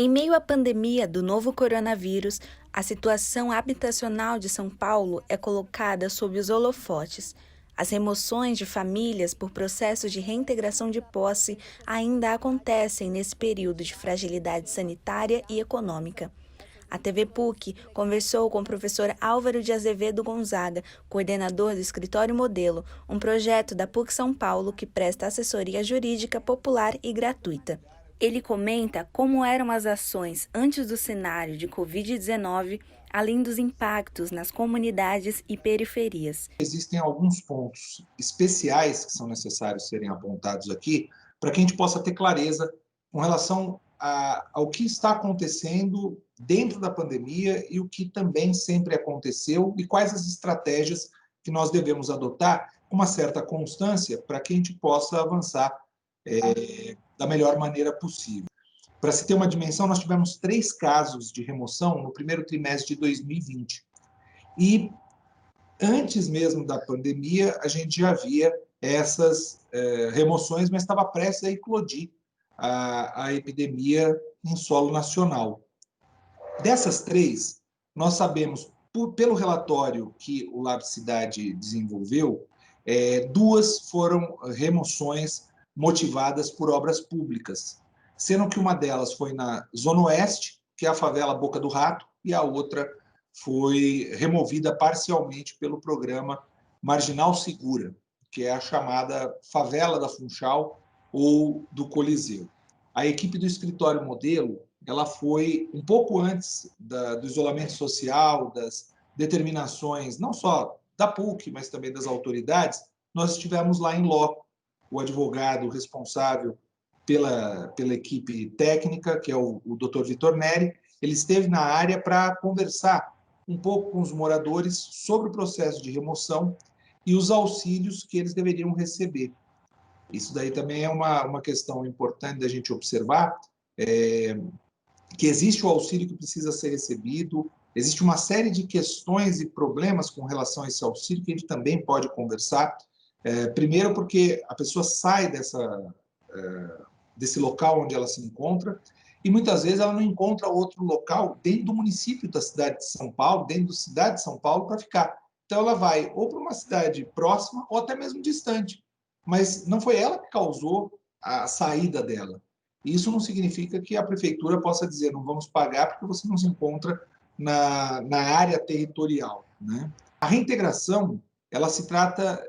Em meio à pandemia do novo coronavírus, a situação habitacional de São Paulo é colocada sob os holofotes. As remoções de famílias por processos de reintegração de posse ainda acontecem nesse período de fragilidade sanitária e econômica. A TV PUC conversou com o professor Álvaro de Azevedo Gonzaga, coordenador do Escritório Modelo, um projeto da PUC São Paulo que presta assessoria jurídica popular e gratuita. Ele comenta como eram as ações antes do cenário de Covid-19, além dos impactos nas comunidades e periferias. Existem alguns pontos especiais que são necessários serem apontados aqui para que a gente possa ter clareza com relação ao que está acontecendo dentro da pandemia e o que também sempre aconteceu e quais as estratégias que nós devemos adotar com uma certa constância para que a gente possa avançar da melhor maneira possível. Para se ter uma dimensão, nós tivemos 3 casos de remoção no primeiro trimestre de 2020. E antes mesmo da pandemia, a gente já via essas remoções, mas estava prestes a eclodir a epidemia em solo nacional. Dessas 3, nós sabemos, pelo relatório que o Lab Cidade desenvolveu, 2 foram remoções motivadas por obras públicas, sendo que uma delas foi na Zona Oeste, que é a favela Boca do Rato, e a outra foi removida parcialmente pelo programa Marginal Segura, que é a chamada Favela da Funchal ou do Coliseu. A equipe do Escritório Modelo, ela foi um pouco antes do isolamento social, das determinações, não só da PUC, mas também das autoridades. Nós estivemos lá em loco. O advogado responsável pela equipe técnica, que é o Dr. Vitor Neri, ele esteve na área para conversar um pouco com os moradores sobre o processo de remoção e os auxílios que eles deveriam receber. Isso daí também é uma questão importante da gente observar, que existe o auxílio que precisa ser recebido, existe uma série de questões e problemas com relação a esse auxílio que a gente também pode conversar. Primeiro porque a pessoa sai desse local onde ela se encontra e muitas vezes ela não encontra outro local dentro do município da cidade de São Paulo, dentro da cidade de São Paulo, para ficar. Então ela vai ou para uma cidade próxima ou até mesmo distante, mas não foi ela que causou a saída dela. Isso não significa que a prefeitura possa dizer não vamos pagar porque você não se encontra na área territorial, né? A reintegração, ela se trata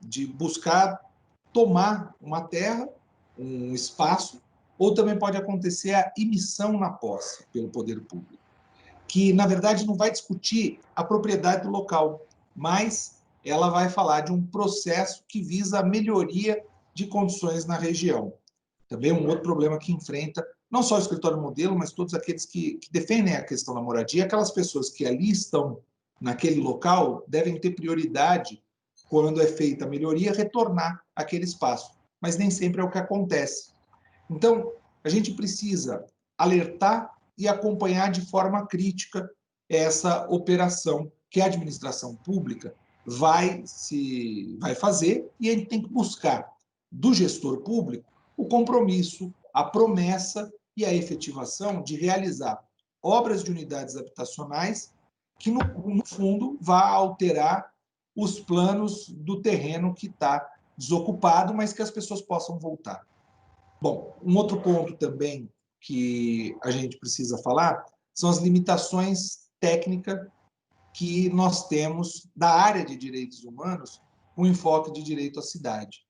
de buscar tomar uma terra, um espaço, ou também pode acontecer a emissão na posse pelo poder público, que, na verdade, não vai discutir a propriedade do local, mas ela vai falar de um processo que visa a melhoria de condições na região. Também um outro problema que enfrenta não só o escritório modelo, mas todos aqueles que defendem a questão da moradia, aquelas pessoas que ali estão naquele local devem ter prioridade quando é feita a melhoria, retornar àquele espaço. Mas nem sempre é o que acontece. Então, a gente precisa alertar e acompanhar de forma crítica essa operação que a administração pública vai fazer e a gente tem que buscar do gestor público o compromisso, a promessa e a efetivação de realizar obras de unidades habitacionais que, no fundo, vá alterar os planos do terreno que está desocupado, mas que as pessoas possam voltar. Bom, um outro ponto também que a gente precisa falar são as limitações técnicas que nós temos da área de direitos humanos com enfoque de direito à cidade.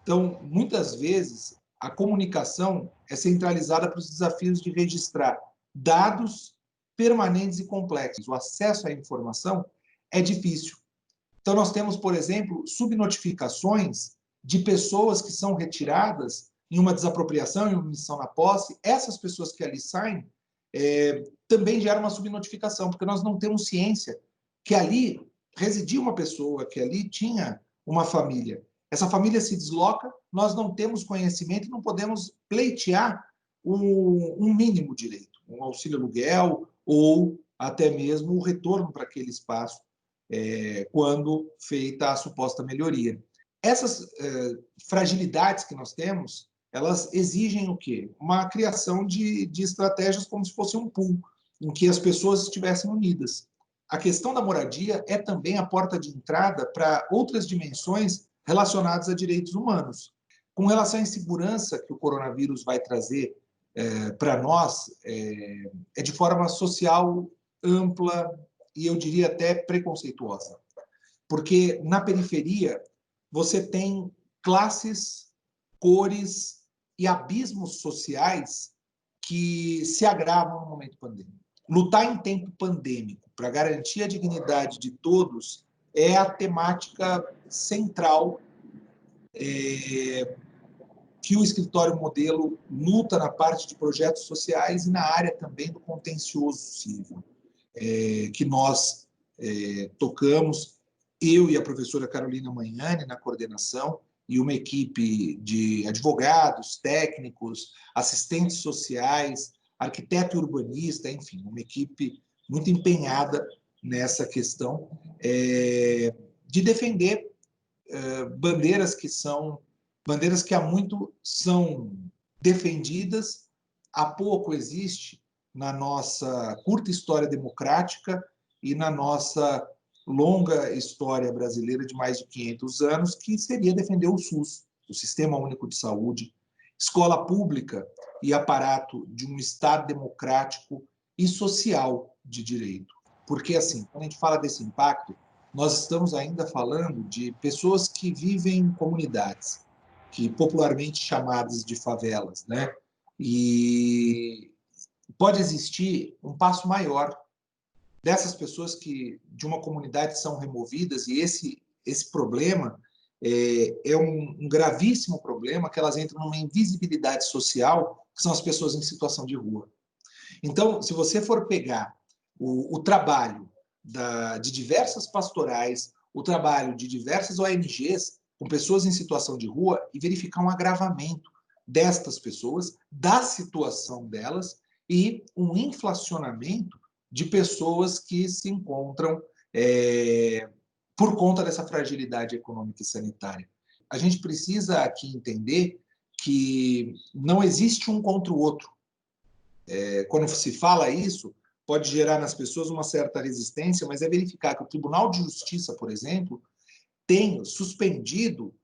Então, muitas vezes, a comunicação é centralizada para os desafios de registrar dados permanentes e complexos. O acesso à informação é difícil. Então, nós temos, por exemplo, subnotificações de pessoas que são retiradas em uma desapropriação, em uma omissão na posse. Essas pessoas que ali saem também geram uma subnotificação, porque nós não temos ciência que ali residia uma pessoa, que ali tinha uma família. Essa família se desloca, nós não temos conhecimento e não podemos pleitear um mínimo direito, um auxílio aluguel ou até mesmo o retorno para aquele espaço quando feita a suposta melhoria. Essas fragilidades que nós temos elas exigem o quê? Uma criação de estratégias como se fosse um pool, em que as pessoas estivessem unidas. A questão da moradia é também a porta de entrada para outras dimensões relacionadas a direitos humanos. Com relação à insegurança que o coronavírus vai trazer para nós, é de forma social ampla e eu diria até preconceituosa. Porque na periferia você tem classes, cores e abismos sociais que se agravam no momento pandêmico. Lutar em tempo pandêmico para garantir a dignidade de todos é a temática central que o escritório modelo luta na parte de projetos sociais e na área também do contencioso civil, que nós tocamos, eu e a professora Carolina Magnani na coordenação, e uma equipe de advogados, técnicos, assistentes sociais, arquiteto e urbanista, enfim, uma equipe muito empenhada nessa questão de defender bandeiras que há muito são defendidas, há pouco existe na nossa curta história democrática e na nossa longa história brasileira de mais de 500 anos, que seria defender o SUS, o Sistema Único de Saúde, escola pública e aparato de um Estado democrático e social de direito. Porque, assim, quando a gente fala desse impacto, nós estamos ainda falando de pessoas que vivem em comunidades, que popularmente chamadas de favelas, né? E pode existir um passo maior dessas pessoas que de uma comunidade são removidas, e esse problema é um gravíssimo problema, que elas entram numa invisibilidade social, que são as pessoas em situação de rua. Então, se você for pegar o trabalho de diversas pastorais, o trabalho de diversas ONGs com pessoas em situação de rua e verificar um agravamento destas pessoas, da situação delas e um inflacionamento de pessoas que se encontram por conta dessa fragilidade econômica e sanitária. A gente precisa aqui entender que não existe um contra o outro. Quando se fala isso, pode gerar nas pessoas uma certa resistência, mas é verificar que o Tribunal de Justiça, por exemplo, tem suspendido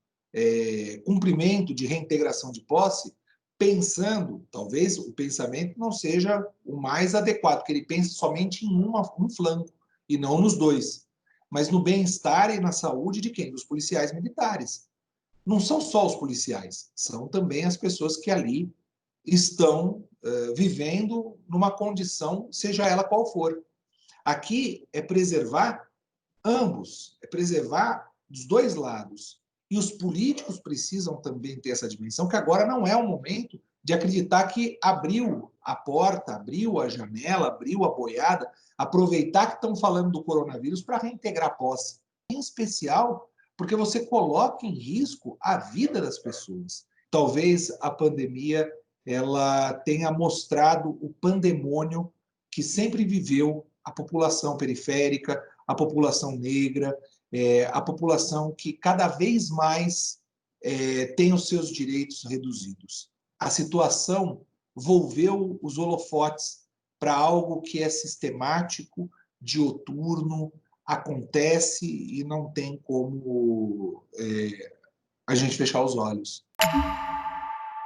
cumprimento de reintegração de posse, pensando, talvez o pensamento não seja o mais adequado, que ele pense somente em um flanco e não nos dois, mas no bem-estar e na saúde de quem? Dos policiais militares. Não são só os policiais, são também as pessoas que ali estão vivendo numa condição, seja ela qual for. Aqui é preservar ambos, é preservar dos dois lados. E os políticos precisam também ter essa dimensão, que agora não é o momento de acreditar que abriu a porta, abriu a janela, abriu a boiada, aproveitar que estão falando do coronavírus para reintegrar a posse. Em especial, porque você coloca em risco a vida das pessoas. Talvez a pandemia ela tenha mostrado o pandemônio que sempre viveu a população periférica, a população negra, a população que cada vez mais tem os seus direitos reduzidos. A situação volveu os holofotes para algo que é sistemático, dioturno, acontece e não tem como a gente fechar os olhos.